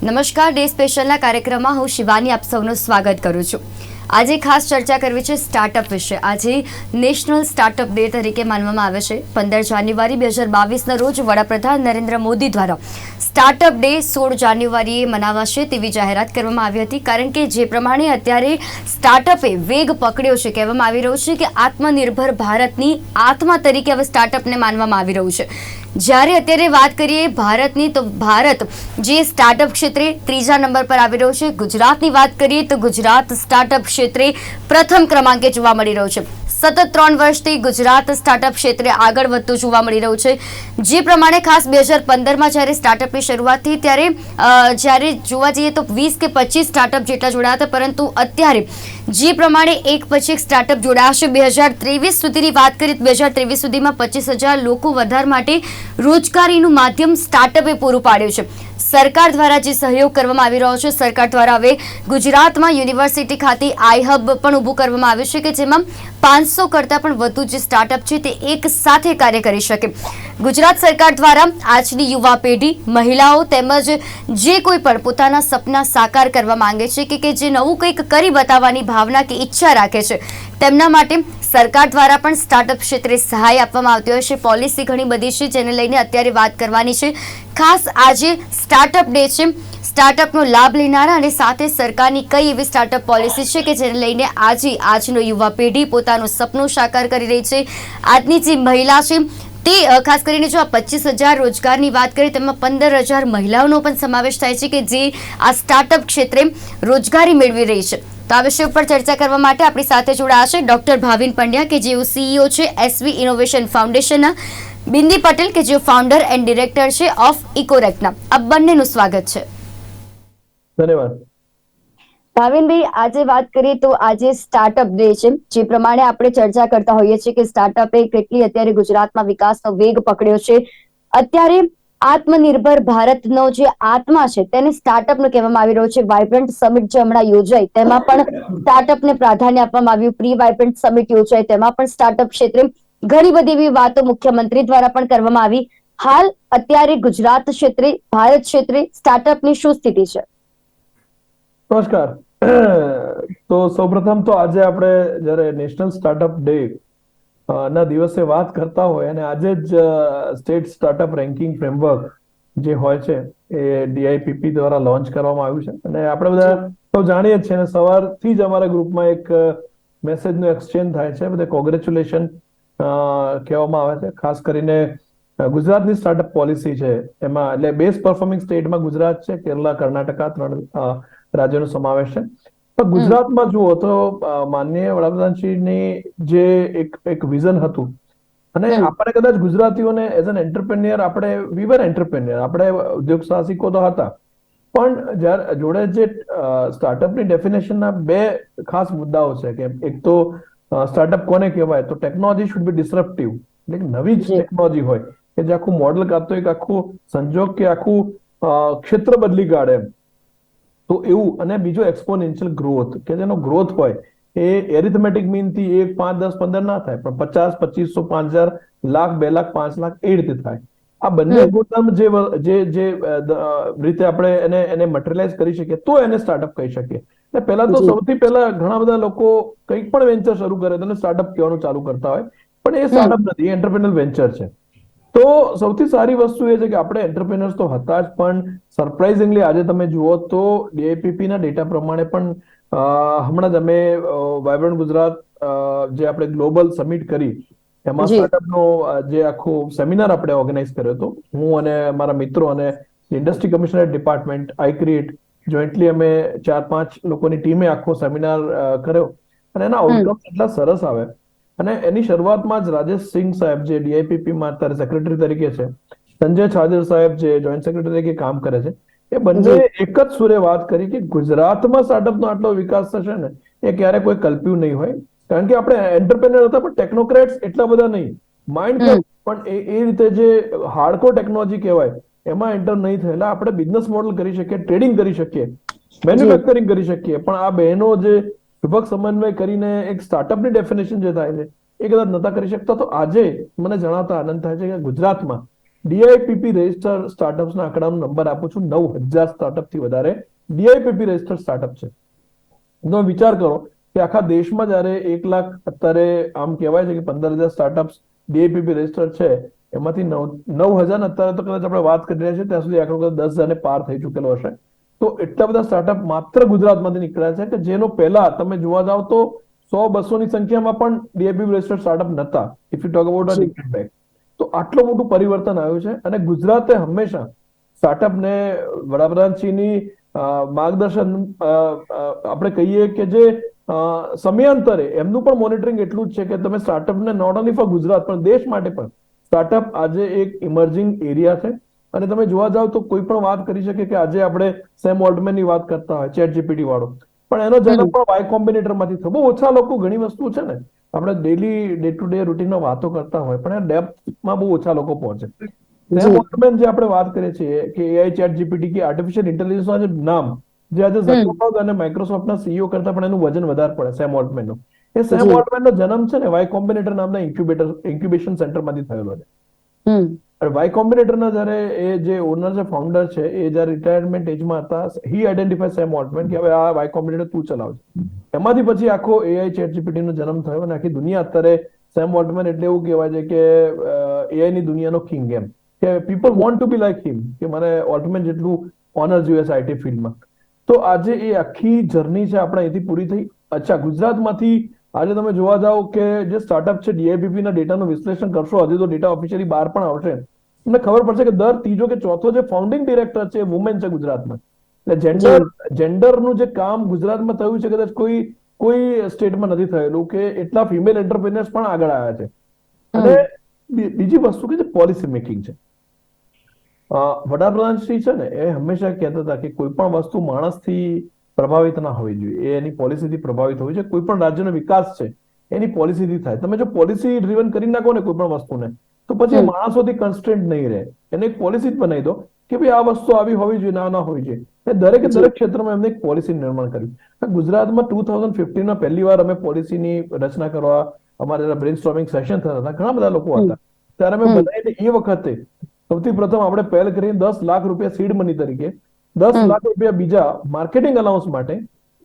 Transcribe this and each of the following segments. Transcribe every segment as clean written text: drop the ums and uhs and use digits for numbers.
નમસ્કાર, ડે સ્પેશિયલના કાર્યક્રમમાં હું શિવાની આપ સૌનું સ્વાગત કરું છું. આજે ખાસ ચર્ચા કરવી છે સ્ટાર્ટઅપ વિશે. આજે નેશનલ સ્ટાર્ટઅપ ડે તરીકે માનવામાં આવે છે. 15 જાન્યુઆરી 2022ના રોજ વડાપ્રધાન નરેન્દ્ર મોદી દ્વારા સ્ટાર્ટઅપ ડે 16 જાન્યુઆરીએ મનાવાશે તેવી જાહેરાત કરવામાં આવી હતી. કારણ કે જે પ્રમાણે અત્યારે સ્ટાર્ટઅપે વેગ પકડ્યો છે, કહેવામાં આવી રહ્યું છે કે આત્મનિર્ભર ભારતની આત્મા તરીકે હવે સ્ટાર્ટઅપને માનવામાં આવી રહ્યું છે. જ્યારે અત્યારે વાત કરીએ ભારતની, તો ભારત જે સ્ટાર્ટઅપ ક્ષેત્રે ત્રીજા નંબર પર આવી રહ્યું છે. ગુજરાતની વાત કરીએ તો ગુજરાત સ્ટાર્ટઅપ ક્ષેત્રે પ્રથમ ક્રમાંકે જોવા મળી રહ્યું છે. સતત 3 વર્ષથી ગુજરાત સ્ટાર્ટઅપ ક્ષેત્રે આગળ વધતું જોવા મળી રહ્યું છે. જે પ્રમાણે ખાસ 2015માં જ્યારે સ્ટાર્ટઅપની શરૂઆત થઈ ત્યારે જ્યારે જોવા જઈએ તો 20 કે 25 સ્ટાર્ટઅપ જેટલા જોડાયા હતા, પરંતુ અત્યારે જે પ્રમાણે એક પછી એક સ્ટાર્ટઅપ જોડાયા છે. 2023 સુધીની વાત કરીએ તો 2023 સુધીમાં 25,000 લોકો વધાર માટે રોજગારીનું માધ્યમ સ્ટાર્ટઅપે પૂરું પાડ્યું છે. સરકાર દ્વારા જે સહયોગ કરવામાં આવી રહ્યો છે, સરકાર દ્વારા હવે ગુજરાતમાં યુનિવર્સિટી ખાતે આઈ હબ પણ ઊભું કરવામાં આવ્યું છે કે જેમાં 500 કરતાં પણ વધુ જે સ્ટાર્ટઅપ છે તે એક સાથે કાર્ય કરી શકે. ગુજરાત સરકાર દ્વારા આજની યુવા પેઢી, મહિલાઓ તેમજ જે કોઈ પણ પોતાના સપના સાકાર કરવા માંગે છે કે જે નવું કંઈક કરી બતાવવાની ભાવના કે ઈચ્છા રાખે છે, તેમના માટે સરકાર દ્વારા પણ સ્ટાર્ટઅપ ક્ષેત્રે સહાય આપવામાં આવતી હોય છે. પોલિસી ઘણી બધી છે જેને લઈને અત્યારે વાત કરવાની છે. ખાસ આજે સ્ટાર્ટઅપ ડે છે. સ્ટાર્ટઅપનો લાભ લેનારા અને સાથે સરકારની કઈ એવી સ્ટાર્ટઅપ પોલિસી છે કે જેને લઈને આજનો યુવા પેઢી પોતાનું સપનું સાકાર કરી રહી છે. આજની જે મહિલા છે તે ખાસ કરીને જો આ 25,000 રોજગારની વાત કરીએ તેમાં 15,000 મહિલાઓનો પણ સમાવેશ થાય છે કે જે આ સ્ટાર્ટઅપ ક્ષેત્રે રોજગારી મેળવી રહી છે. તો આ વિષય ઉપર ચર્ચા કરવા માટે આપણી સાથે જોડાયા છે ડોક્ટર ભાવિન પંડ્યા કે જેઓ સીઈઓ છે SV ઇનોવેશન ફાઉન્ડેશનના, બિંદી પટેલ કે જેઓ ફાઉન્ડર એન્ડ ડિરેક્ટર છે ઓફ ઇકોરેક્ટના. આ બંનેનું સ્વાગત છે. ધન્યવાદ. ભાવિનભાઈ, આજે વાત કરીએ તો આજે સ્ટાર્ટઅપ ડે છે. જે પ્રમાણે આપણે ચર્ચા કરતા હોઈએ છીએ કે સ્ટાર્ટઅપે કેટલી અત્યારે ગુજરાતમાં વિકાસનો વેગ પકડ્યો છે. અત્યારે આત્મનિર્ભર ભારતનો જે આત્મા છે તેને સ્ટાર્ટઅપનો કહેવામાં આવી રહ્યો છે. વાઇબ્રન્ટ સમિટ જે હમણાં યોજાઈ તેમાં પણ સ્ટાર્ટઅપને પ્રાધાન્ય આપવામાં આવ્યું. પ્રી વાઇબ્રન્ટ સમિટ યોજાઈ તેમાં પણ સ્ટાર્ટઅપ ક્ષેત્રે ઘણી બધી એવી વાતો મુખ્યમંત્રી દ્વારા પણ કરવામાં આવી. હાલ અત્યારે ગુજરાત ક્ષેત્રે, ભારત ક્ષેત્રે સ્ટાર્ટઅપની શું સ્થિતિ છે? નમસ્કાર. તો સૌપ્રથમ તો આજે આપણે જ્યારે નેશનલ સ્ટાર્ટઅપ ડે ના દિવસે વાત કરતા હોય અને આજે જ સ્ટેટ સ્ટાર્ટઅપ રેન્કિંગ ફ્રેમવર્ક જે હોય છે એ DIPP દ્વારા લોન્ચ કરવામાં આવ્યું છે અને આપણે બધા તો જાણીએ જ છીએ અને સવારથી જ અમારા ગ્રુપમાં એક મેસેજનું એક્સચેન્જ થાય છે. બધા કોંગ્રેચ્યુલેશન કહેવામાં આવે છે. ખાસ કરીને ગુજરાતની સ્ટાર્ટઅપ પોલિસી છે એમાં, એટલે બેસ્ટ પરફોર્મિંગ સ્ટેટમાં ગુજરાત છે, કેરલા, કર્ણાટકા 3 રાજ્યોનો સમાવેશ છે. પણ ગુજરાતમાં જુઓ તો માનનીય વડાપ્રધાનશ્રીની જે એક વિઝન હતું અને આપણે કદાચ ગુજરાતીઓને as an entrepreneur we were entrepreneur, આપણે ઉદ્યોગ સાહસિકો તો હતા, પણ જ્યારે જોડે જે સ્ટાર્ટઅપની ડેફિનેશનના 2 ખાસ મુદ્દાઓ છે કે એક તો સ્ટાર્ટઅપ કોને કહેવાય, તો ટેકનોલોજી શુડ બી ડિસરપ્ટિવ, એટલે નવી જ ટેકનોલોજી હોય કે જે આખું મોડલ કાં તો એક આખું સંજોગ કે આખું ક્ષેત્ર બદલી કાઢે એમ. તો એવું, અને બીજો એક્સપોનેન્શિયલ ગ્રોથ કે જેનો ગ્રોથ હોય એ એરિથમેટિક મીનથી 1, 5, 10, 15 ના થાય, પણ 50, 2500, 5,000, લાખ, 2 લાખ, 5 લાખ એ રીતે થાય. આ બંને ગુણધર્મ જે રીતે આપણે એને મટીરિયલાઇઝ કરી શકીએ તો એને સ્ટાર્ટઅપ કહી શકીએ. એટલે પહેલા તો સૌથી પહેલા ઘણા બધા લોકો કંઈક પણ વેન્ચર શરૂ કરે તો સ્ટાર્ટઅપ કહેવાનું ચાલુ કરતા હોય, પણ એ સ્ટાર્ટઅપ નથી, એ એન્ટરપ્રેન્યોર વેન્ચર છે. તો સૌથી સારી વસ્તુ એ છે કે આપણે એન્ટરપ્રેન્યોર્સ તો હતા જ, પણ સરપ્રાઇઝિંગલી આજે તમે જુઓ તો DIPP ના ડેટા પ્રમાણે પણ હમણાં જ અમે વાઇબ્રન્ટ ગુજરાત જે આપણે ગ્લોબલ સમિટ કરી એમાં સ્ટાર્ટઅપનો જે આખો સેમિનાર આપણે ઓર્ગેનાઇઝ કર્યો હતો, હું અને મારા મિત્રો અને ઇન્ડસ્ટ્રી કમિશનર ડિપાર્ટમેન્ટ આઈક્રિએટ જોઈન્ટલી અમે 4-5 લોકોની ટીમે આખો સેમિનાર કર્યો અને એના આઉટકમ્સ એટલા સરસ આવે. અને એની શરૂઆતમાં જ રાજેશ સિંહ સાહેબ જે DIPP માં અત્યારે સેક્રેટરી તરીકે છે, સંજય છાજર સાહેબ જે જોઈન્ટ સેક્રેટરી તરીકે કામ કરે છે, એ બંને એક જ સુરે વાત કરી કે ગુજરાતમાં સ્ટાર્ટઅપનો આટલો વિકાસ થશે ને એ ક્યારે કોઈ કલ્પ્યું નહીં હોય. કારણ કે આપણે એન્ટરપ્રેન્યોર હતા પણ ટેકનોક્રેટ્સ એટલા બધા નહીં, માઇન્ડ પણ એ રીતે જે હાર્ડકોર ટેકનોલોજી કહેવાય એમાં એન્ટર નહીં થયેલા. આપણે બિઝનેસ મોડલ કરી શકીએ, ટ્રેડિંગ કરી શકીએ, મેન્યુફેક્ચરિંગ કરી શકીએ, પણ આ બહેનો જે વિભક્ત સમન્વય કરીને એક સ્ટાર્ટઅપની ડેફિનેશન જે થાય છે એ કદાચ નતા કરી શકતા. તો આજે મને જણાવતા આનંદ થાય છે કે ગુજરાતમાં ડીઆઈપીપી રજિસ્ટર સ્ટાર્ટઅપ્સના આંકડાનો નંબર આપું છું. 9,000 સ્ટાર્ટઅપ થી વધારે ડીઆઈપીપી રજિસ્ટર સ્ટાર્ટઅપ છે. તમે વિચાર કરો કે આખા દેશમાં જયારે 1 લાખ અત્યારે આમ કહેવાય છે કે 15,000 સ્ટાર્ટઅપ્સ ડીઆઈપીપી રજિસ્ટર છે, એમાંથી 9,000 અત્યારે તો કદાચ આપણે વાત કરી રહ્યા છીએ ત્યાં સુધી આંકડો કદાચ 10,000 પાર થઈ ચૂકેલો હશે. તો એટલા બધા સ્ટાર્ટઅપ માત્ર ગુજરાતમાંથી નીકળ્યા છે કે જેનો પહેલા તમે જોવા જાવ તો 100-200 ની સંખ્યામાં પણ ડીઆઈપીપી રજિસ્ટર સ્ટાર્ટઅપ નતા. If you talk about a decade back, તો આટલું મોટું પરિવર્તન આવ્યું છે. અને ગુજરાતે હંમેશા સ્ટાર્ટઅપને વડાપ્રધાનશ્રીની માર્ગદર્શન આપણે કહીએ કે જે સમયાંતરે એમનું પણ મોનિટરિંગ એટલું જ છે કે તમે સ્ટાર્ટઅપને નોટ ઓનલી ફોર ગુજરાત પણ દેશ માટે પણ સ્ટાર્ટઅપ આજે એક ઇમર્જિંગ એરિયા છે. અને તમે જોવા જાવ તો કોઈ પણ વાત કરી શકે કે આજે આપણે સેમ ઓલ્ટમેનની વાત કરતા હોય ચેટ જીપીટી વાળો, પણ એનો જન્મ પણ વાય કોમ્બિનેટર માંથી થયો. બહુ ઓછા લોકો ઘણી વસ્તુ છે ને આપણે ડેલી ડે ટુ ડે રૂટીનમાં વાતો કરતા હોય પણ એ ડેપ્થમાં બહુ ઓછા લોકો પહોંચે. સેમ ઓલ્ટમેન જે આપણે વાત કરીએ છીએ કે એઆઈ ચેટ જીપીટી કે આર્ટિફિશિયલ ઇન્ટેલિજન્સના જે નામ જે આજે ઝકરબર્ગ અને માઇક્રોસોફ્ટના સીઈઓ કરતા પણ એનું વજન વધારે પડે સેમ ઓલ્ટમેનનું. એ સેમ ઓલ્ટમેનનો જન્મ છે ને વાય કોમ્બિનેટર નામના ઇન્ક્યુબેશન સેન્ટરમાંથી થયેલો છે. અને વાય કોમ્બિનેટરના જયારે એ જે ઓનર છે, ફાઉન્ડર છે, એ જયારે રિટાયરમેન્ટ એજમાં હતા, હી આઈડેન્ટિફાય સેમ ઓલ્ટમેન કે હવે આ વાય કોમ્બિનેટર તું ચલાવજે. એમાંથી પછી આખો એઆઈ ચેટ જીપીટી નો જન્મ થયો અને આખી દુનિયા અત્યારે સેમ ઓલ્ટમેન એટલે એવું કહેવાય છે કે એઆઈ ની દુનિયાનો કિંગ એમ કે people want to be like him, કે મને ઓલ્ટમેન જેટલું ઓનર જોઈએ છે આઈટી ફિલ્ડમાં. તો આજે એ આખી જર્ની છે આપણે અહીંથી પૂરી થઈ. અચ્છા, ગુજરાતમાંથી આજે તમે જોવા જાઓ કે જે સ્ટાર્ટઅપ છે ડીઆઈપીપી ના ડેટાનું વિશ્લેષણ કરશો, હજી તો ડેટા ઓફિશિયલી બહાર પણ આવશે, તમને ખબર પડશે કે દર ત્રીજો કે ચોથો જે ફાઉન્ડિંગ ડિરેક્ટર છે વુમેન છે ગુજરાતમાં. એટલે જેન્ડરનું જે કામ ગુજરાતમાં થયું છે કદાચ કોઈ સ્ટેટમાં નથી થયેલું કે એટલા ફિમેલ એન્ટરપ્રિનર્સ પણ આગળ આવ્યા છે. અને બીજી વસ્તુ કે જે પોલિસી મેકિંગ છે, વડાપ્રધાન શ્રી છે ને એ હંમેશા કહેતા હતા કે કોઈ પણ વસ્તુ માણસથી પ્રભાવિત ના હોવી જોઈએ, એ એની પોલિસીથી પ્રભાવિત હોવી જોઈએ. કોઈ પણ રાજ્યનો વિકાસ છે એની પોલિસીથી થાય. તમે જો પોલિસી ડ્રીવન કરી નાખો ને કોઈ પણ વસ્તુને તો પછી માણસોથી કન્સ્ટ્રેન્ટ નહીં રહે. એને એક પોલિસી જ બનાવી દો કે ભાઈ આ વસ્તુ આવી હોવી જોઈએ, ના હોવી જોઈએ. દરેક ક્ષેત્રમાં એમને એક પોલિસી નિર્માણ કર્યું. ગુજરાતમાં 2015માં પહેલી વાર અમે પોલિસીની રચના કરવા અમારે બ્રેનસ્ટોર્મિંગ સેશન થતા હતા, ઘણા બધા લોકો હતા. ત્યારે અમે બનાવીને એ વખતે સૌથી પ્રથમ આપણે પહેલ કરીને 10 લાખ રૂપિયા સીડ મની તરીકે, 10 લાખ રૂપિયા બીજા માર્કેટિંગ અલાઉન્સ માટે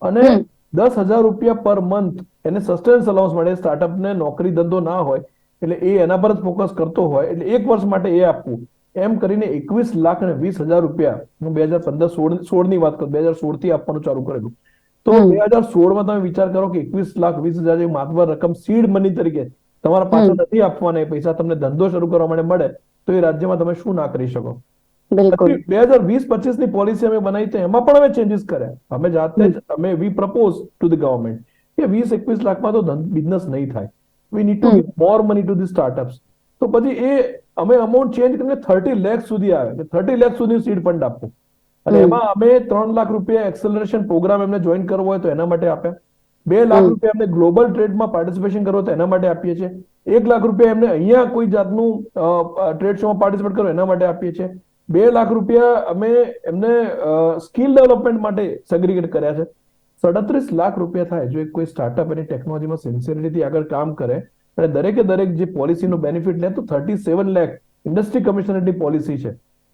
અને 10,000 રૂપિયા પર મંથ એને સસ્ટેન્સ અલાઉન્સ માટે. સ્ટાર્ટઅપને નોકરી ધંધો ના હોય એટલે એ એના પર જ ફોકસ કરતો હોય એટલે 1 વર્ષ માટે એ આપવું, એમ કરીને 21,20,000 રૂપિયા હું 2016 ની વાત કરું, 2016 થી આપવાનું ચાલુ કરેલું. તો 2016માં તમે વિચાર કરો કે 21,20,000 જે માતબર રકમ સીડ મની તરીકે તમારા પાછળ નથી આપવાના, એ પૈસા તમને ધંધો શરૂ કરવા માટે મળે તો એ રાજ્યમાં તમે શું ના કરી શકો. 2020-25 ની પોલિસી અમે બનાવી તો એમાં પણ અમે ચેન્જીસ કર્યા. અમે જાતે જ અમે વી પ્રપોઝ ટુ ધ ગવર્મેન્ટ કે 20-21 લાખમાં તો બિઝનેસ નહીં થાય, we need to give more money to the startups. તો પછી એ અમે અમાઉન્ટ ચેન્જ કરીને 30 લાખ સુધી આવે, 30 લાખ સુધી સીડ ફંડ આપવું. અને એમાં અમે 3 લાખ રૂપિયા એક્સેલરેશન પ્રોગ્રામ એમને જોઈન કરવો હોય તો એના માટે આપ્યા, 2 લાખ રૂપિયા એમને ગ્લોબલ ટ્રેડમાં પાર્ટિસિપેશન કરવો તો એના માટે આપીએ છીએ, 1 લાખ રૂપિયા એમને અહીંયા કોઈ જાતનું ટ્રેડ શોમાં પાર્ટિસિપેટ કરો એના માટે આપીએ છીએ, 2 લાખ રૂપિયા અમે એમને સ્કિલ ડેવલપમેન્ટ માટે સેગ્રીગેટ કર્યા છે. 37 લાખ રૂપિયા થાય જો કોઈ સ્ટાર્ટઅપ એની ટેકનોલોજીમાં સિન્સિયરિટીથી આગળ કામ કરે અને દરેકે દરેક જે પોલિસીનો બેનિફિટ લે તો 37 લાખ ઇન્ડસ્ટ્રી કમિશનરની પોલિસી છે.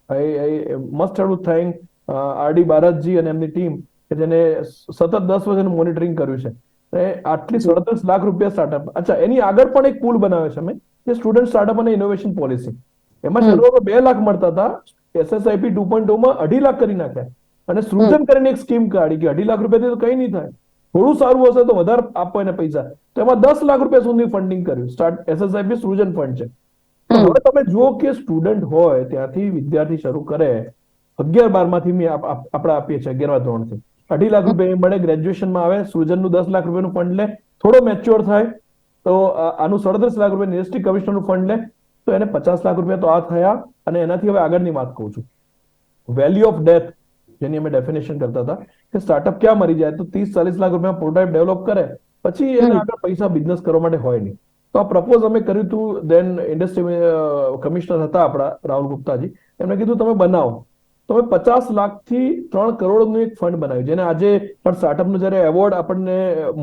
I must have to thank RD Bharatji અને એમની ટીમ કે જેને સતત 10 વર્ષનું મોનિટરિંગ કર્યું છે. આટલી 37 લાખ રૂપિયા સ્ટાર્ટઅપ. અચ્છા, એની આગળ પણ એક પુલ બનાવે છે અમે, જે સ્ટુડન્ટ સ્ટાર્ટઅપ અને ઇનોવેશન પોલિસી. એમાં શરૂઆતમાં 2 લાખ મળતા હતા, SSIP 2.0 માં 2.5 લાખ કરી નાખ્યા અને સૃજન કરીને એક સ્કીમ કાઢી કે 2.5 લાખ રૂપિયાથી તો કઈ નહીં થાય, થોડું સારું હશે તો વધારે આપો એને પૈસા. તો એમાં 10 લાખ રૂપિયા સુધી ફંડિંગ કર્યું. SSIP સૃજન ફંડ છે. હવે તમે જુઓ કે સ્ટુડન્ટ હોય ત્યાંથી વિદ્યાર્થી શરૂ કરે, 11-12માંથી આપણે આપીએ છીએ 11મા ધોરણથી 2.5 લાખ રૂપિયા મળે, ગ્રેજ્યુએશનમાં આવે, સૃજનનું 10 લાખ રૂપિયાનું ફંડ લે, થોડો મેચ્યોર થાય તો આનું 37 લાખ રૂપિયા ઇન્ડસ્ટ્રી કમિશનરનું ફંડ લે તો એને 50 લાખ રૂપિયા તો આ થયા. અને એનાથી હવે આગળની વાત કહું છું, વેલ્યુ ઓફ ડેથ જેની અમે ડેફિનેશન કરતા હતા કે સ્ટાર્ટઅપ ક્યાં મરી જાય તો 30-40 લાખ રૂપિયા પ્રોટોટાઇપ ડેવલપ કરે પછી એને આગળ પૈસા બિઝનેસ કરવા માટે હોય નહીં. તો આ પ્રપોઝ અમે કર્યું હતું. દેન ઇન્ડસ્ટ્રી કમિશનર હતા આપણા રાહુલ ગુપ્તાજી, એમને કીધું તમે બનાવો. તો અમે 50 લાખથી 3 કરોડનું એક ફંડ બનાવ્યું, જેને આજે પણ સ્ટાર્ટઅપનો જયારે એવોર્ડ આપણને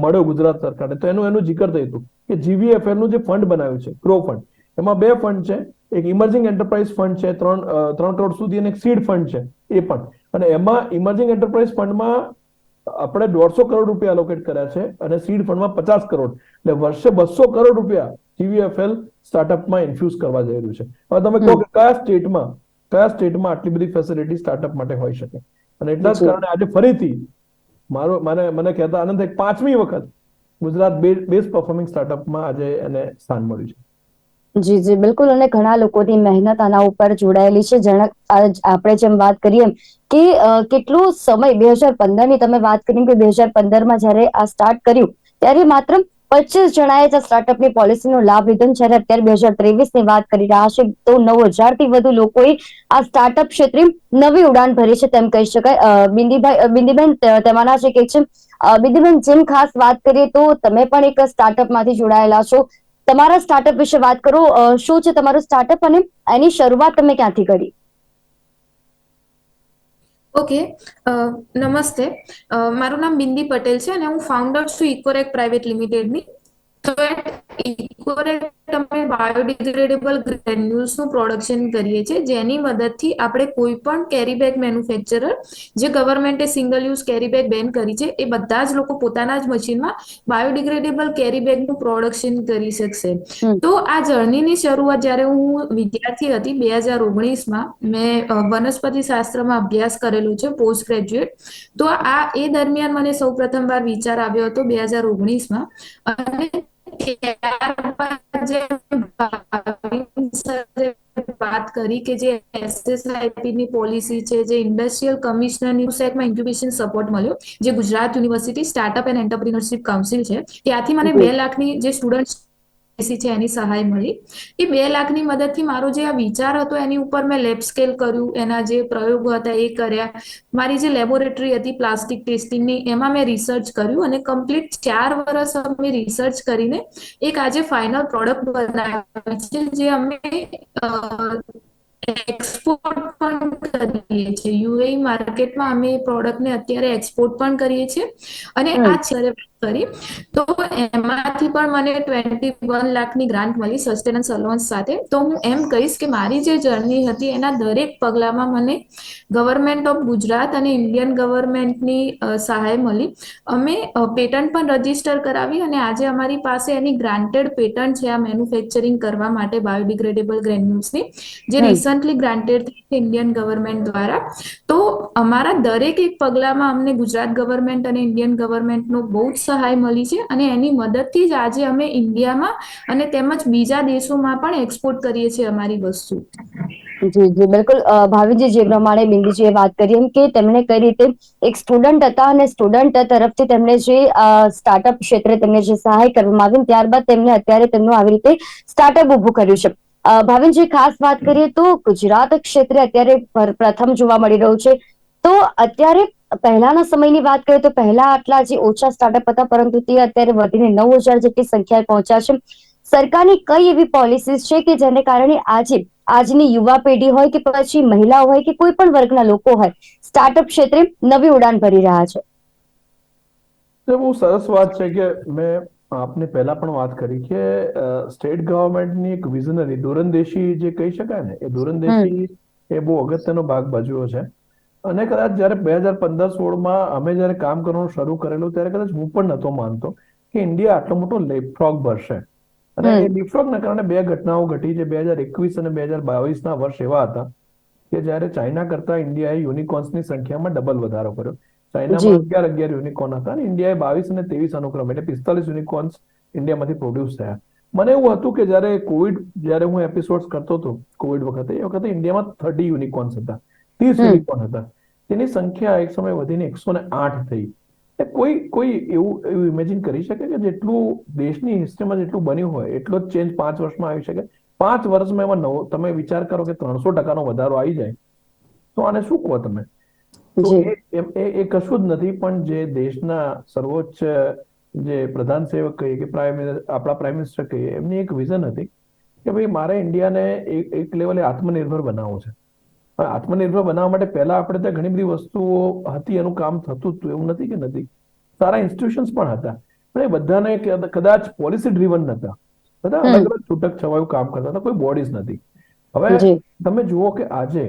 મળ્યો ગુજરાત સરકારને તો એનું જિકર થયું હતું કે GVFL નું જે ફંડ બનાવ્યું છે ગ્રો ફંડ, એમાં 2 ફંડ છે. એક ઇમર્જિંગ એન્ટરપ્રાઇઝ ફંડ છે 3 કરોડ સુધી, અને એક સીડ ફંડ છે એ પણ. અને એમાં ઇમર્જિંગ એન્ટરપ્રાઇઝ ફંડમાં આપણે 150 કરોડ રૂપિયા એલોકેટ કર્યા છે અને સીડ ફંડમાં 50 કરોડ, એટલે વર્ષે 200 કરોડ રૂપિયા GVFL સ્ટાર્ટઅપમાં ઇન્ફ્યુઝ કરવા જઈ રહ્યું છે. હવે તમે કહો કે કયા સ્ટેટમાં આટલી બધી ફેસિલિટી સ્ટાર્ટઅપ માટે હોઈ શકે, અને એટલા જ કારણે આજે ફરીથી મને કહેતા આનંદ થાય, 5મી વખત ગુજરાત બેસ્ટ પરફોર્મિંગ સ્ટાર્ટઅપમાં આજે એને સ્થાન મળ્યું છે. જી જી બિલકુલ, અને ઘણા લોકોની મહેનત આના ઉપર જોડાયેલી છે. આપણે જેમ વાત કરીએ એમ કે કેટલો સમય 2015 ની તમે વાત કરી કે 2015માં જયારે આ સ્ટાર્ટ કર્યું ત્યારે માત્ર 25 જણાએ જ સ્ટાર્ટઅપની પોલિસીનો લાભ લીધો, જ્યારે અત્યારે 2023 ની વાત કરી રહ્યા છે તો 9,000 થી વધુ લોકોએ આ સ્ટાર્ટઅપ ક્ષેત્રે નવી ઉડાન ભરી છે તેમ કહી શકાય. બિંદીબેન તેમાંના છે કે છે. બિંદીબેન, જેમ ખાસ વાત કરીએ તો તમે પણ એક સ્ટાર્ટઅપમાંથી જોડાયેલા છો. તમારા સ્ટાર્ટઅપ વિશે વાત કરો. શું છે તમારું સ્ટાર્ટઅપ અને એની શરૂઆત તમે ક્યાંથી કરી? ઓકે, નમસ્તે. મારું નામ બિંદી પટેલ છે અને હું ફાઉન્ડર છું ઇકોરેક પ્રાઇવેટ લિમિટેડની. તો ઇકોરેક અમે બાયોડિગ્રેડેબલ ગ્રેન્યુલ્સનું પ્રોડક્શન કરીએ છીએ, જેની મદદથી આપણે કોઈ પણ કેરી બેગ મેન્યુફેક્ચરર જે ગવર્મેન્ટે સિંગલ યુઝ કેરી બેગ બેન કરી છે એ બધા જ લોકો પોતાના જ મશીનમાં બાયોડિગ્રેડેબલ કેરી બેગનું પ્રોડક્શન કરી શકશે. તો આ જર્નીની શરૂઆત જ્યારે હું વિદ્યાર્થી હતી 2019માં, મેં વનસ્પતિ શાસ્ત્રમાં અભ્યાસ કરેલું છે પોસ્ટ ગ્રેજ્યુએટ. તો એ દરમિયાન મને સૌ પ્રથમ વાર વિચાર આવ્યો હતો 2019માં, અને ત્યારબાદ જે વાત કરી કે જે SSIP ની પોલિસી છે, જે ઇન્ડસ્ટ્રીયલ કમિશનરની સેટમાં ઇન્ક્યુબેશન સપોર્ટ મળ્યો, જે Gujarat university startup and entrepreneurship council છે, ત્યાંથી મને 2 લાખની જે સ્ટુડન્ટ છે એની સહાય મળી. એ 2 લાખની મદદથી મારો જે આ વિચાર હતો એની ઉપર મેં લેબ સ્કેલ કર્યું, એના જે પ્રયોગો હતા એ કર્યા. મારી જે લેબોરેટરી હતી પ્લાસ્ટિક ટેસ્ટિંગની, એમાં મેં રિસર્ચ કર્યું અને કમ્પ્લીટ 4 વર્ષ અમે રિસર્ચ કરીને એક આજે ફાઇનલ પ્રોડક્ટ બનાવી છે, જે અમે એક્સપોર્ટ પણ કરીએ છીએ. યુએઈ માર્કેટમાં અમે પ્રોડક્ટને અત્યારે એક્સપોર્ટ પણ કરીએ છીએ. અને આ જ્યારે કરી તો એમાંથી પણ મને 21 લાખની ગ્રાન્ટ મળી સસ્ટેનન્સ અલાઉન્સ સાથે. તો હું એમ કહીશ કે મારી જે જર્ની હતી એના દરેક પગલામાં મને ગવર્મેન્ટ ઓફ ગુજરાત અને ઇન્ડિયન ગવર્મેન્ટની સહાય મળી. અમે પેટન્ટ પણ રજીસ્ટર કરાવી અને આજે અમારી પાસે એની ગ્રાન્ટેડ પેટન્ટ છે આ મેન્યુફેક્ચરિંગ કરવા માટે બાયોડિગ્રેડેબલ ગ્રેન્યુલ્સની, જે રિસન્ટલી ગ્રાન્ટેડ થઈ છે ઇન્ડિયન ગવર્મેન્ટ દ્વારા. તો અમારા દરેક એક પગલામાં અમને ગુજરાત ગવર્મેન્ટ અને ઇન્ડિયન ગવર્મેન્ટનો બહુ જ સહાય મળી છે, અને એની મદદથી જ આજે અમે ઇન્ડિયામાં અને તેમજ બીજા દેશોમાં પણ એક્સપોર્ટ કરીએ છીએ અમારી વસ્તુ. જી જી બિલકુલ. ભાવિનજી, જે પ્રમાણે બિંદુજીએ વાત કરી એમ કે તેમણે કઈ રીતે એક સ્ટુડન્ટ હતા અને સ્ટુડન્ટ તરફથી તેમને જે સ્ટાર્ટઅપ ક્ષેત્રે તેમને જે સહાય કરવામાં આવી, ત્યારબાદ તેમને અત્યારે તેમનું આવી રીતે સ્ટાર્ટઅપ ઉભું કર્યું છે. ભાવિનજી, ખાસ વાત કરીએ તો ગુજરાત ક્ષેત્રે અત્યારે પ્રથમ જોવા મળી રહ્યું છે. તો અત્યારે પહેલાના સમયની વાત કરીએ તો પહેલા આટલા જે ઓછા સ્ટાર્ટઅપ હતા, પરંતુ તે અત્યારે વધીને 9,000 જેટલી સંખ્યાએ પહોંચ્યા છે. સરકારની કઈ એવી પોલિસીસ છે કે જેને કારણે આજની યુવા પેઢી હોય કે પછી મહિલા હોય કે કોઈ પણ વર્ગના લોકો હોય, સ્ટાર્ટઅપ ક્ષેત્રે નવી ઉડાન ભરી રહ્યા છે? બહુ સરસ વાત છે કે મેં આપને પહેલા પણ વાત કરી કે સ્ટેટ ગવર્મેન્ટની એક વિઝનરી દૂરંદેશી જે કહી શકાય ને, એ દૂરંદેશી એ બહુ અગત્યનો ભાગ ભજવ્યો છે. અને કદાચ જયારે 2015-16માં અમે જયારે કામ કરવાનું શરૂ કરેલું ત્યારે કદાચ હું પણ નહોતો માનતો કે ઇન્ડિયા આટલો મોટો લેપફ્રોગ ભરશે. અને એ લીપફ્રોગના કારણે 2 ઘટનાઓ ઘટી છે. 2021 અને 2022ના વર્ષ એવા હતા કે જયારે ચાઇના કરતા ઇન્ડિયાએ યુનિકોર્ન્સની સંખ્યામાં ડબલ વધારો કર્યો. ચાઇનામાં 11 યુનિકોર્ન હતા અને ઇન્ડિયાએ 22 અને 23 અનુક્રમે એટલે 45 યુનિકોર્ન્સ ઇન્ડિયામાંથી પ્રોડ્યુસ થયા. મને એવું હતું કે જયારે હું એપિસોડ્સ કરતો હતો કોવિડ વખતે, એ વખતે ઇન્ડિયામાં 30 યુનિકોર્ન્સ હતા, 30 યુનિકોર્ન હતા. તેની સંખ્યા એક સમય વધીને 108 થઈ. કોઈ એવું ઇમેજિન કરી શકે કે જેટલું દેશની હિસ્ટ્રીમાં જેટલું બન્યું હોય એટલો જ ચેન્જ 5 વર્ષમાં આવી શકે? 5 વર્ષમાં એમાં તમે વિચાર કરો કે 300% વધારો આવી જાય તો આને શું કહો તમે? તો એ કશું જ નથી, પણ જે દેશના સર્વોચ્ચ જે પ્રધાન સેવક કહીએ કે આપણા પ્રાઇમ મિનિસ્ટર કહીએ, એમની એક વિઝન હતી કે ભાઈ મારે ઇન્ડિયાને એક લેવલે આત્મનિર્ભર બનાવવું છે. આત્મનિર્ભર બનાવવા માટે પહેલા આપણે ત્યાં ઘણી બધી વસ્તુઓ હતી, એનું કામ થતું હતું, એવું નથી કે નથી. સારા ઇન્સ્ટિટ્યુશન્સ પણ હતા, પણ એ બધાને કદાચ પોલિસી ડ્રીવન નતા. બધા અલગ અલગ છૂટક છવાયું કામ કરતા હતા, કોઈ બોડીઝ નથી. હવે જી તમે જુઓ કે આજે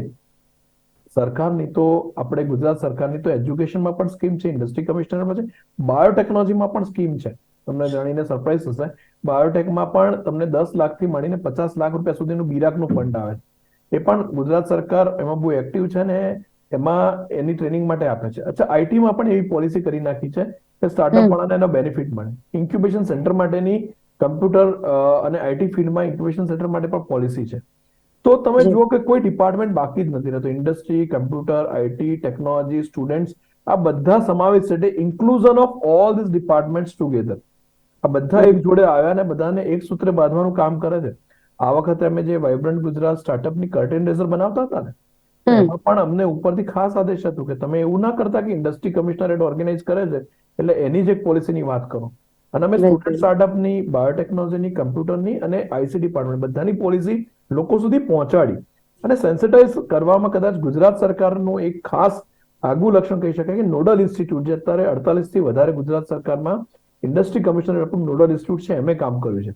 સરકારની તો આપણે ગુજરાત સરકારની તો એજ્યુકેશનમાં પણ સ્કીમ છે, ઇન્ડસ્ટ્રી કમિશનરમાં છે, બાયોટેકનોલોજીમાં પણ સ્કીમ છે. તમને જાણીને સરપ્રાઈઝ થશે, બાયોટેકમાં પણ તમને 10 લાખથી માંડીને 50 લાખ રૂપિયા સુધીનું બીરાકનું ફંડ આવે છે. એ પણ ગુજરાત સરકાર એમાં બહુ એક્ટિવ છે ને એમાં એની ટ્રેનિંગ માટે આપે છે. અચ્છા, આઈટીમાં પણ એવી પોલિસી કરી નાખી છે કે સ્ટાર્ટઅપ વાળાને એનો બેનિફિટ મળે. ઇન્ક્યુબેશન સેન્ટર માટેની કમ્પ્યુટર અને આઈટી ફિલ્ડમાં ઇન્ક્યુબેશન સેન્ટર માટે પણ પોલિસી છે. તો તમે જી જુઓ કે કોઈ ડિપાર્ટમેન્ટ બાકી જ નથી રહેતું. Industry, computer, IT, technology, students, આ બધા સમાવેશ છે. Inclusion of all this departments together. આ બધા એક જોડે આવ્યા ને બધાને એક સૂત્રે બાંધવાનું કામ કરે છે. આ વખતે અમે જે વાઇબ્રન્ટ ગુજરાત સ્ટાર્ટઅપની કર્ટેન રેઝર બનાવતા હતા ને, તો એમાં પણ અમને ઉપરથી ખાસ આદેશ હતું કે તમે એવું ના કરતા કે ઇન્ડસ્ટ્રી કમિશનરેટ ઓર્ગેનાઇઝ કરે છે એટલે એની જ એક પોલિસીની વાત કરો. અને અમે સ્ટુડન્ટ બિલકુલ સ્ટાર્ટઅપની, બાયોટેકનોલોજીની, કમ્પ્યુટરની અને આઈસી ડિપાર્ટમેન્ટ બધાની પોલિસી લોકો સુધી પહોંચાડી અને સેન્સિટાઇઝ કરવામાં કદાચ ગુજરાત સરકારનું એક ખાસ આગવું લક્ષણ કહી શકાય કે નોડલ ઇન્સ્ટિટ્યૂટ, જે અત્યારે 48 થી વધારે ગુજરાત સરકારમાં ઇન્ડસ્ટ્રી કમિશનર નોડલ ઇન્સ્ટિટ્યૂટ છે એમે કામ કર્યું છે.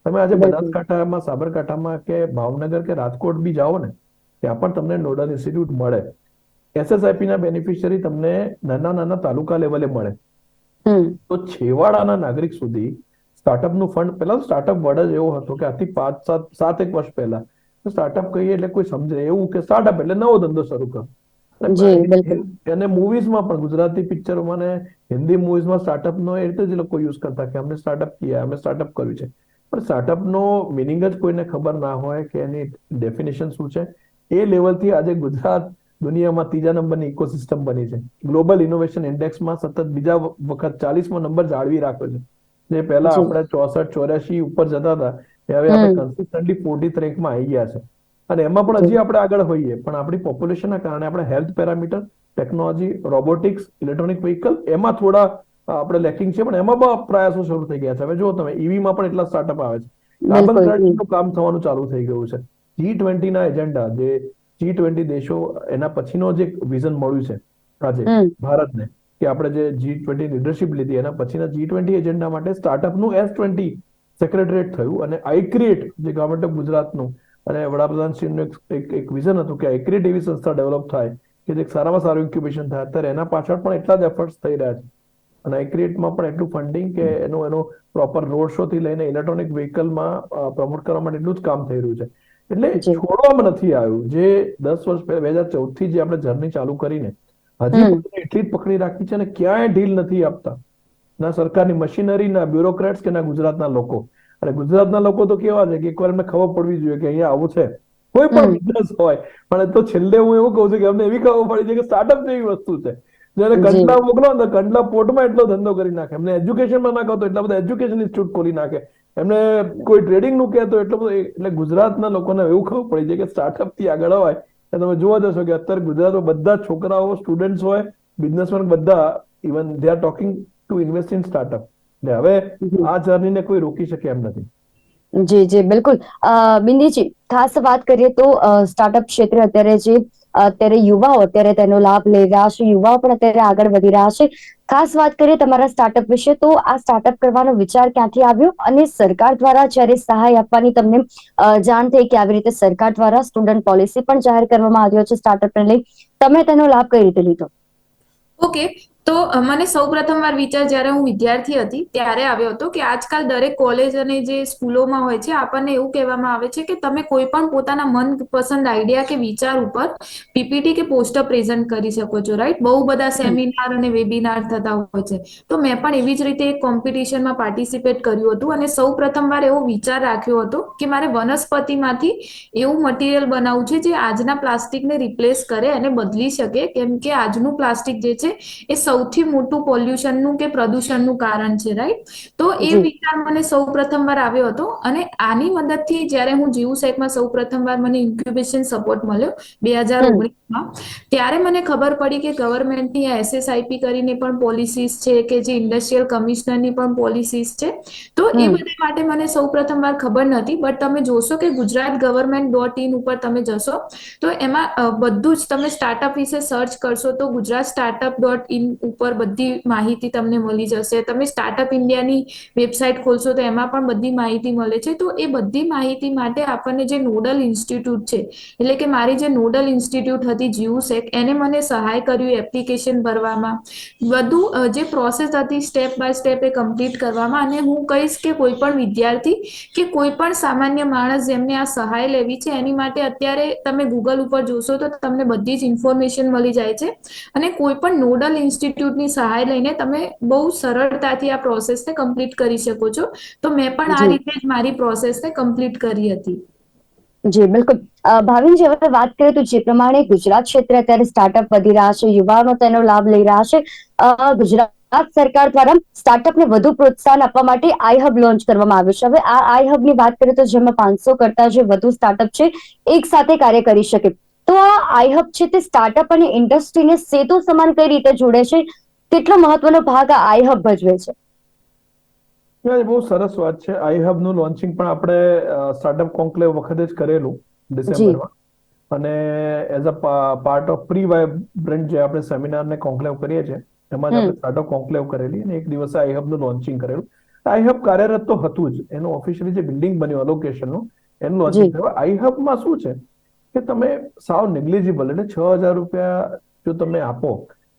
તમે આજે બિલકુલ બનાસકાંઠામાં, સાબરકાંઠામાં કે ભાવનગર કે રાજકોટ બી જાઓ ને, ત્યાં પણ તમને નોડલ ઇન્સ્ટિટ્યૂટ મળે. એસએસઆઈપી ના બેનિફિશિયરી તમને નાના નાના તાલુકા લેવલે મળે. તો છેવાડાના નાગરિક સુધી સ્ટાર્ટઅપનું ફંડ, પહેલા સ્ટાર્ટઅપ વર્ડ જ એવો હતો કે આથી 5-7 એક વર્ષ પહેલા સ્ટાર્ટઅપ કહીએ એટલે કોઈ સમજે એવું કે સ્ટાર્ટઅપ એટલે નવો ધંધો શરૂ કરો. જી બિલકુલ અને મૂવીઝમાં પણ, ગુજરાતી પિક્ચરોમાં ને હિન્દી મૂવીઝમાં સ્ટાર્ટઅપનો એ રીતે જ લોકો યુઝ કરતા કે અમને સ્ટાર્ટઅપ કિયા, અમે સ્ટાર્ટઅપ કર્યું છે. પણ સ્ટાર્ટઅપનો મિનિંગ જ કોઈને ખબર ના હોય કે એની ડેફિનેશન શું છે. એ લેવલથી આજે ગુજરાત દુનિયામાં 3જા નંબરની ઇકોસિસ્ટમ બની છે. ગ્લોબલ ઇનોવેશન ઇન્ડેક્સમાં સતત બીજા વખત 40મો નંબર જાળવી રાખ્યો છે. જે પહેલા જી આપણે 64-84 ઉપર જતા હતા, એ હવે આપણે કન્સિસ્ટન્ટલી 40th રેન્કમાં આવી ગયા છે. અને એમાં પણ હજી આપણે આગળ હોઈએ, પણ આપણી પોપ્યુલેશનના કારણે આપણે health parameter, technology, robotics, electronic vehicle એમાં થોડા આપણે લેકિંગ છે, પણ એમાં પણ પ્રયાસો શરૂ થઈ ગયા છે. હવે જો તમે ઈવીમાં પણ એટલા સ્ટાર્ટઅપ આવે છે. કાર્બન બિલકુલ ક્રેડિટનું કામ થવાનું ચાલુ થઈ ગયું છે. G20 ના એજન્ડા, જે G20 દેશો, એના પછીનો જે વિઝન મળ્યું છે આજે ભારતને, કે આપણે જે G20 લીડરશિપ લીધી, એના પછીના G20 એજન્ડા માટે સ્ટાર્ટઅપનું S20 સેક્રેટરીએટ થયું અને આઈક્રિએટ, જે ગવર્મેન્ટ ઓફ ગુજરાતનું અને વડાપ્રધાનશ્રીનું એક વિઝન હતું કે આઈક્રિએટ એવી સંસ્થા ડેવલપ થાય કે જે સારામાં સારું ઇન્ક્યુબેશન થાય. અત્યારે એના પાછળ પણ એટલા જ એફર્ટ્સ થઈ રહ્યા છે. અને આઈક્રિએટમાં પણ એટલું ફંડિંગ કે એનો પ્રોપર રોડ શો થી લઈને ઇલેક્ટ્રોનિક વ્હીકલમાં પ્રમોટ કરવા માટે એટલું જ કામ થઈ રહ્યું છે. એટલે જી છોડવામાં નથી આવ્યું. જે 10 વર્ષ પહેલા 2014 થી જે આપણે જર્ની ચાલુ કરીને હજી પણ એટલી જ પકડી રાખી છે અને ક્યાંય ઢીલ નથી આપતા. ના સરકારની મશીનરી, ના બ્યુરોક્રેટ્સ કે ના ગુજરાતના લોકો. અને ગુજરાતના લોકો તો કેવા છે કે એકવાર એમને ખબર પડવી જોઈએ કે અહીંયા આવું છે. કોઈ પણ બિઝનેસ હોય, પણ તો છેલ્લે હું એવું કહું છું કે અમને એવી ખબર પડી છે કે સ્ટાર્ટઅપ જેવી વસ્તુ છે. જયારે જી કંડલા મોકલો ને, કંડલા પોર્ટમાં એટલો ધંધો કરી નાખે. એમને એજ્યુકેશનમાં નાખો તો એટલા બધા એજ્યુકેશન ઇન્સ્ટિટ્યૂટ ખોલી નાખે. એમને કોઈ ટ્રેડિંગ નું કહે તો એટલો બધો. એટલે ગુજરાતના લોકોને એવું ખબર પડી છે કે સ્ટાર્ટઅપ થી આગળ હોય. તમે જોવા જશો કે અત્યારે ગુજરાતમાં બધા છોકરાઓ, સ્ટુડન્ટ્સ હોય, બિઝનેસમેન, બધા even they are talking two invest in startup. ને હવે આ જર્નીને કોઈ રોકી શકે એમ નથી. જી જી બિલકુલ. બિંદીજી, ખાસ વાત કરીએ તો સ્ટાર્ટઅપ ક્ષેત્રે અત્યારે યુવાઓ અત્યારે તેનો લાભ લઈ રહ્યા છે. યુવાઓ પણ અત્યારે આગળ વધી રહ્યા છે. ખાસ વાત કરીએ તમારા સ્ટાર્ટઅપ વિશે, તો આ સ્ટાર્ટઅપ કરવાનો વિચાર ક્યાંથી આવ્યો અને સરકાર દ્વારા જ્યારે સહાય આપવાની તમને જાણ થઈ કે આવી રીતે સરકાર દ્વારા સ્ટુડન્ટ પોલિસી પણ જાહેર કરવામાં આવ્યો છે સ્ટાર્ટઅપને લઈ, તમે તેનો લાભ કઈ રીતે લીધો? ઓકે, તો મને સૌ પ્રથમ વાર વિચાર જ્યારે હું વિદ્યાર્થી હતી ત્યારે આવ્યો હતો કે આજકાલ દરેક કોલેજ અને જે સ્કૂલોમાં હોય છે, આપણને એવું કહેવામાં આવે છે કે તમે કોઈ પણ પોતાના મનપસંદ આઈડિયા કે વિચાર ઉપર પીપીટી કે પોસ્ટર પ્રેઝન્ટ કરી શકો છો, રાઈટ? બહુ બધા સેમિનાર અને વેબિનાર થતા હોય છે. તો મેં પણ એવી જ રીતે એક કોમ્પિટિશનમાં પાર્ટિસિપેટ કર્યું હતું અને સૌ પ્રથમવાર એવો વિચાર રાખ્યો હતો કે મારે વનસ્પતિમાંથી એવું મટીરિયલ બનાવવું છે જે આજના પ્લાસ્ટિકને રિપ્લેસ કરે અને બદલી શકે, કેમ કે આજનું પ્લાસ્ટિક જે છે એ સૌથી મોટું પોલ્યુશનનું કે પ્રદૂષણનું કારણ છે, રાઈટ? તો એ જી વિચાર મને સૌ પ્રથમવાર આવ્યો હતો અને આની મદદથી જ્યારે હું જીવસેકમાં સૌ પ્રથમવાર મને ઇન્ક્યુબેશન સપોર્ટ મળ્યો 2019માં, ત્યારે મને ખબર પડી કે ગવર્મેન્ટની આ એસએસઆઈપી કરીને પણ પોલિસીસ છે, કે જે ઇન્ડસ્ટ્રીયલ કમિશનરની પણ પોલિસીસ છે. તો એ બધા માટે મને સૌ પ્રથમવાર ખબર નથી. બટ તમે જોશો કે ગુજરાત ગવર્મેન્ટ.in ઉપર તમે જશો તો એમાં બધું જ તમે સ્ટાર્ટઅપ વિશે સર્ચ કરશો તો ગુજરાત સ્ટાર્ટઅપ.in ઉપર બધી માહિતી તમને મળી જશે. તમે સ્ટાર્ટઅપ ઇન્ડિયાની વેબસાઇટ ખોલશો તો એમાં પણ બધી માહિતી મળે છે. તો એ બધી માહિતી માટે આપણને જે નોડલ ઇન્સ્ટિટ્યૂટ છે, એટલે કે મારી જે નોડલ ઇન્સ્ટિટ્યૂટ હતી જીયુસેક, એને મને સહાય કર્યું એપ્લિકેશન ભરવામાં, બધું જે પ્રોસેસ હતી સ્ટેપ બાય સ્ટેપ એ કમ્પ્લીટ કરવામાં. અને હું કહીશ કે કોઈ પણ વિદ્યાર્થી કે કોઈ પણ સામાન્ય માણસ જેમને આ સહાય લેવી છે, એની માટે અત્યારે તમે ગૂગલ ઉપર જોશો તો તમને બધી જ ઇન્ફોર્મેશન મળી જાય છે. અને કોઈ પણ નોડલ ઇન્સ્ટિટ્યૂટની સહાય લઈને તમે બહુ સરળતાથી આ પ્રોસેસને કમ્પ્લીટ કરી શકો છો. તો મેં પણ આ જી રીતે જ મારી પ્રોસેસને કમ્પ્લીટ કરી હતી. જી બિલકુલ. ભાવિનજી, હવે વાત કરીએ તો જે પ્રમાણે ગુજરાત ક્ષેત્રે અત્યારે સ્ટાર્ટઅપ વધી રહ્યા છે, યુવાનો તેનો લાભ લઈ રહ્યા છે, ગુજરાત સરકાર દ્વારા સ્ટાર્ટઅપને વધુ પ્રોત્સાહન આપવા માટે આઈ હબ લોન્ચ કરવામાં આવ્યું છે. હવે આ આઈ હબ ની વાત કરીએ તો જેમાં 500 કરતા જે વધુ સ્ટાર્ટઅપ છે એક સાથે કાર્ય કરી શકે. તો આ આઈ હબ છે તે સ્ટાર્ટઅપ અને ઇન્ડસ્ટ્રીને સેતુ સમાન કઈ રીતે જોડે છે? કેટલો મહત્વનો ભાગ આ આઈ હબ ભજવે છે? એ બહુ સરસ વાત છે. આઈ હબ નું લોન્ચિંગ પણ આપણે સ્ટાર્ટઅપ કોન્ક્લેવ વખતે જ કરેલું જી ડિસેમ્બરમાં. અને as a part of pre vibrant જે આપણે સેમિનાર ને કોન્ક્લેવ કરીએ છીએ, એમાં જ આપણે સ્ટાર્ટઅપ કોન્ક્લેવ કરેલી અને એક દિવસે આઈ હબ નું લોન્ચિંગ કરેલું. આઈ હબ કાર્યરત તો હતું જ, એનું ઓફિશિયલી જે બિલ્ડિંગ બન્યું અલોકેશનનું એનું લોન્ચિંગ જી થયું. આઈ હબમાં શું છે કે તમે સાવ નેગ્લિજિબલ એટલે 6,000 રૂપિયા જો તમે આપો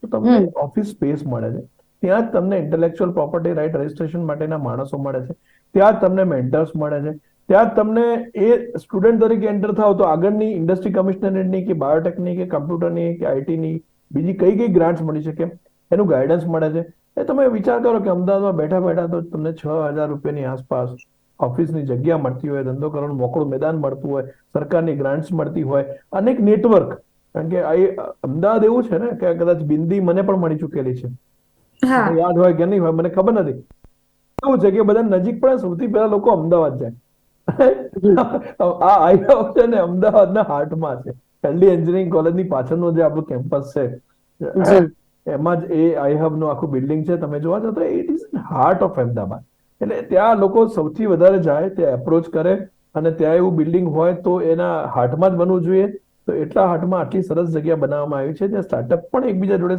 તો તમને ઓફિસ સ્પેસ મળે છે. ત્યાં જ તમને ઇન્ટેલેક્ચુઅલ પ્રોપર્ટી રાઇટ રજિસ્ટ્રેશન માટેના માણસો મળે છે. ત્યાં જ તમને મેન્ટર્સ મળે છે. ત્યાં જ તમને એ સ્ટુડન્ટ તરીકે એન્ટર થાવ તો આગળની ઇન્ડસ્ટ્રી કમિશનરેટની કે બાયોટેકની કે કમ્પ્યુટરની કે આઈટીની બીજી કઈ કઈ ગ્રાન્ટ્સ મળી શકે એનું ગાઈડન્સ મળે છે. એ તમે વિચાર કરો કે અમદાવાદમાં બેઠા બેઠા તો તમને 6,000 રૂપિયાની આસપાસ ઓફિસની જગ્યા મળતી હોય, ધંધો કરવાનું મોકળું મેદાન મળતું હોય, સરકારની ગ્રાન્ટ્સ મળતી હોય, અનેક નેટવર્ક. કારણ કે અમદાવાદ એવું છે ને કે કદાચ બિંદી મને પણ મળી ચૂકેલી છે, હા, યાદ હોય કે નહીં હોય મને ખબર નથી. એવું છે કે બધા નજીક પડે સૌથી પહેલા લોકો અમદાવાદ જાય. જી આ આઈ હબ છે ને અમદાવાદના હાર્ટમાં છે. એલડી એન્જિનિયરિંગ કોલેજની પાછળનું જે આપણું કેમ્પસ છે જી એમાં જ એ આઈ હબ નું આખું બિલ્ડિંગ છે. તમે જોવા જાવ તો it is heart of Ahmedabad. એટલે ત્યાં લોકો સૌથી વધારે જાય, ત્યાં એપ્રોચ કરે અને ત્યાં એવું બિલ્ડિંગ હોય તો એના હાર્ટમાં જ બનવું જોઈએ. તો એટલા હાર્ટમાં આટલી સરસ જગ્યા બનાવવામાં આવી છે જ્યાં સ્ટાર્ટઅપ પણ એકબીજા જોડે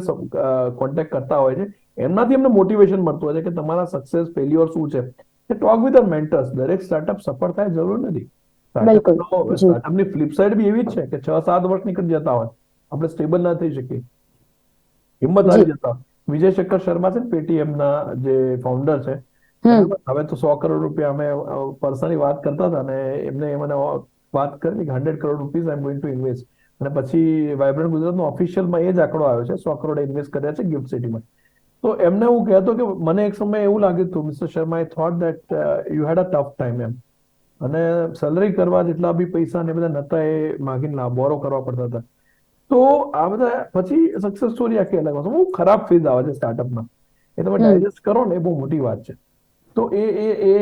કોન્ટેક્ટ કરતા હોય છે. એમનાથી એમને મોટિવેશન મળતું હોય છે કે તમારા સક્સેસ ફેલ્યોર શું છે. Talk with mentors. દરેક સ્ટાર્ટઅપ સફળ થાય જરૂર નથી. બિલકુલ. જી સ્ટાર્ટઅપની ફ્લિપ સાઇડ બી એવી જ છે કે 6-7 વર્ષ નીકળી જતા હોય, આપણે સ્ટેબલ ના થઈ શકીએ, હિંમત જી હારી જતા હોય. વિજય શેખર શર્મા છે ને પેટીએમ ના જે ફાઉન્ડર છે, બરાબર, હવે તો 100 કરોડ રૂપિયા અમે પર્સનલી વાત કરતા હતા અને એમને મને વાત કરી કે 100 crore rupees I am going to invest. અને પછી વાઇબ્રન્ટ ગુજરાતનો ઓફિશિયલમાં એ જ આંકડો આવ્યો છે, 100 કરોડ ઇન્વેસ્ટ કર્યા છે ગિફ્ટ સિટીમાં. તો એમને હું કહેતો કે મને એક સમય એવું લાગ્યું હતું mister Sharma, I thought that you had a tough time એમ. અને સેલરી કરવા જેટલા બી પૈસા ને બધા નતા એ માગીને બોરો કરવા પડતા હતા. તો આ બધા પછી સક્સેસ સ્ટોરી આખી અલગ હશે. બહુ ખરાબ ફેઝ આવે છે સ્ટાર્ટઅપમાં, એ તમે ડાયજેસ્ટ કરો ને એ બહુ મોટી વાત છે. તો એ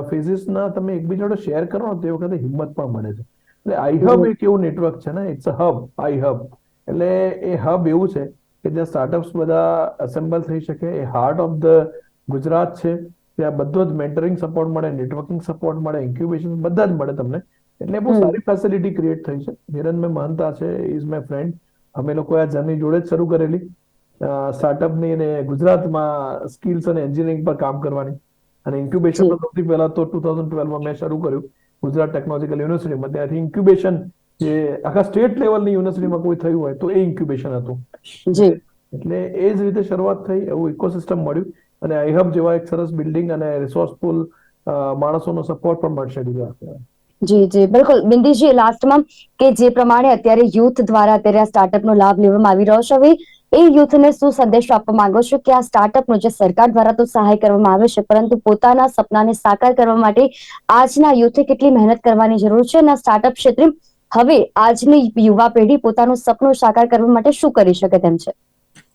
ફેઝિસના તમે એકબીજા જોડે શેર કરો ને તે વખતે હિંમત પણ મળે છે. એટલે આઈ હબ એક એવું નેટવર્ક છે ને, it's a hub, I hub. એટલે એ હબ એવું છે કે જ્યાં સ્ટાર્ટઅપ્સ બધા અસેમ્બલ થઈ શકે. એ હાર્ટ ઓફ ધ ગુજરાત છે. ત્યાં બધો જ મેન્ટરિંગ સપોર્ટ મળે, નેટવર્કિંગ સપોર્ટ મળે, ઇન્ક્યુબેશન બધા જ મળે તમને. એટલે બહુ સારી ફેસિલિટી ક્રિએટ થઈ છે. હિરણભાઈ મહંતા છે, ઇઝ માય ફ્રેન્ડ. અમે લોકો આ જર્ની જોડે જ શરૂ કરેલી સ્ટાર્ટઅપની અને ગુજરાતમાં સ્કિલ્સ અને એન્જિનિયરિંગ પર કામ કરવાની. અને ઇન્ક્યુબેશન જી તો સૌથી પહેલા તો 2012માં મેં શરૂ કર્યું ગુજરાત ટેકનોલોજીકલ યુનિવર્સિટીમાં. ત્યાંથી ઇન્ક્યુબેશન જે આખા સ્ટેટ લેવલની યુનિવર્સિટીમાં કોઈ થયું હોય તો એ ઇન્ક્યુબેશન હતું. જી એટલે એ જ રીતે શરૂઆત થઈ, એવું ઇકોસિસ્ટમ મળ્યું. અને આઈ હબ જેવા એક સરસ બિલ્ડિંગ અને રિસોર્સફુલ માણસોનો સપોર્ટ પણ મળશે ગુજરાત. જી જી બિલકુલ. બિંદીજી, લાસ્ટમાં કે જે પ્રમાણે અત્યારે યુથ દ્વારા અત્યારે આ સ્ટાર્ટઅપનો લાભ લેવામાં આવી રહ્યો છે, હવે એ યુથને શું સંદેશો આપવા માંગો છો કે આ સ્ટાર્ટઅપનો જે સરકાર દ્વારા તો સહાય કરવામાં આવે છે, પરંતુ પોતાના સપનાને સાકાર કરવા માટે આજના યુથે કેટલી મહેનત કરવાની જરૂર છે અને સ્ટાર્ટઅપ ક્ષેત્રે હવે આજની યુવા પેઢી પોતાનું સપનું સાકાર કરવા માટે શું કરી શકે તેમ છે?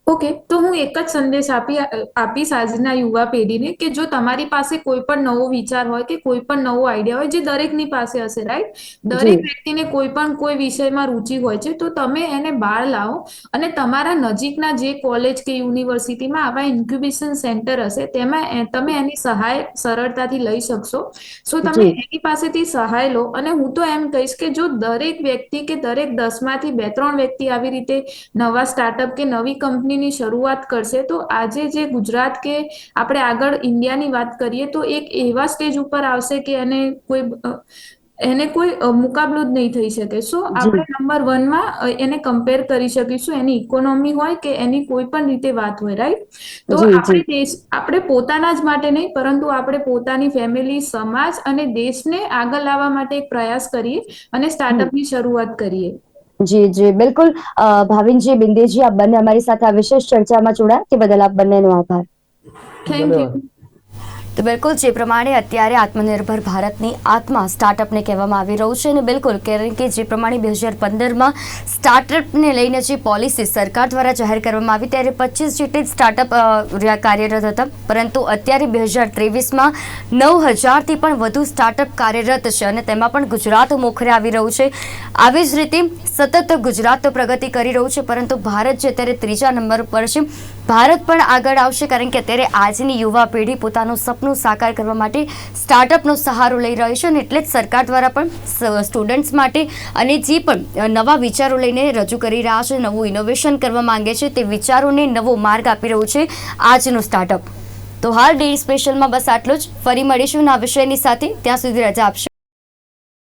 ઓકે, તો હું એક જ સંદેશ આપીશ આજના યુવા પેઢીને કે જો તમારી પાસે કોઈ પણ નવો વિચાર હોય કે કોઈ પણ નવો આઈડિયા હોય, જે દરેકની પાસે હશે, રાઈટ? જી દરેક વ્યક્તિને કોઈ પણ કોઈ વિષયમાં રુચિ હોય છે, તો તમે એને બહાર લાવો અને તમારા નજીકના જે કોલેજ કે યુનિવર્સિટીમાં આવા ઇન્ક્યુબેશન સેન્ટર હશે તેમાં તમે એની સહાય સરળતાથી લઈ શકશો. સો તમે જી એની પાસેથી સહાય લો. અને હું તો એમ કહીશ કે જો દરેક વ્યક્તિ કે દરેક 10માંથી 2-3 વ્યક્તિ આવી રીતે નવા સ્ટાર્ટઅપ કે નવી કંપની કંપનીની શરૂઆત કરશે તો આજે જે ગુજરાત કે આપણે આગળ ઇન્ડિયાની વાત કરીએ તો એક એવા સ્ટેજ ઉપર આવશે કે એને કોઈ મુકાબલો જ નહીં થઈ શકે. સો આપણે નંબર 1 માં એને કમ્પેર કરી શકીશું, એની ઇકોનોમી હોય કે એની કોઈ પણ રીતે વાત હોય, રાઈટ? તો આપણે પોતાના જ માટે નહીં, પરંતુ આપણે પોતાની ફેમિલી, સમાજ અને દેશને આગળ લાવવા માટે એક પ્રયાસ કરીએ અને સ્ટાર્ટઅપની શરૂઆત કરીએ. જી બિલકુલ. ભાવિનજી, બિંદેજી, આપ બંને અમારી સાથે આ વિશેષ ચર્ચામાં જોડાયા તે બદલ આપ બંનેનો આભાર. Thank you. તો બિલકુલ જે પ્રમાણે અત્યારે આત્મનિર્ભર ભારતની આત્મા સ્ટાર્ટઅપને કહેવામાં આવી રહ્યું છે, અને બિલકુલ કારણ કે જે પ્રમાણે 2015માં સ્ટાર્ટઅપને લઈને જે પોલિસી સરકાર દ્વારા જાહેર કરવામાં આવી ત્યારે 25 જેટલી સ્ટાર્ટઅપ કાર્યરત હતા, પરંતુ અત્યારે 2023માં 9000થી પણ વધુ સ્ટાર્ટઅપ કાર્યરત છે અને તેમાં પણ ગુજરાત મોખરે આવી રહ્યું છે. આવી જ રીતે સતત ગુજરાત પ્રગતિ કરી રહ્યું છે, પરંતુ ભારત જે અત્યારે 3જા નંબર પર છે. ભારત પણ આગળ આવશે કારણ કે અત્યારે આજની યુવા પેઢી પોતાનું સપનું સાકાર કરવા માટે સ્ટાર્ટઅપનો સહારો લઈ રહી છે, અને એટલે જ સરકાર દ્વારા પણ સ્ટુડન્ટ્સ માટે અને જે પણ નવા વિચારો લઈને રજૂ કરી રહ્યા છે, નવું ઇનોવેશન કરવા માંગે છે, તે વિચારોને નવો માર્ગ આપી રહ્યું છે આજનું સ્ટાર્ટઅપ. તો હાલ ડેઇલી સ્પેશિયલમાં બસ આટલું જ. ફરી મળીશું આ વિષયની સાથે. ત્યાં સુધી રજા આપશો.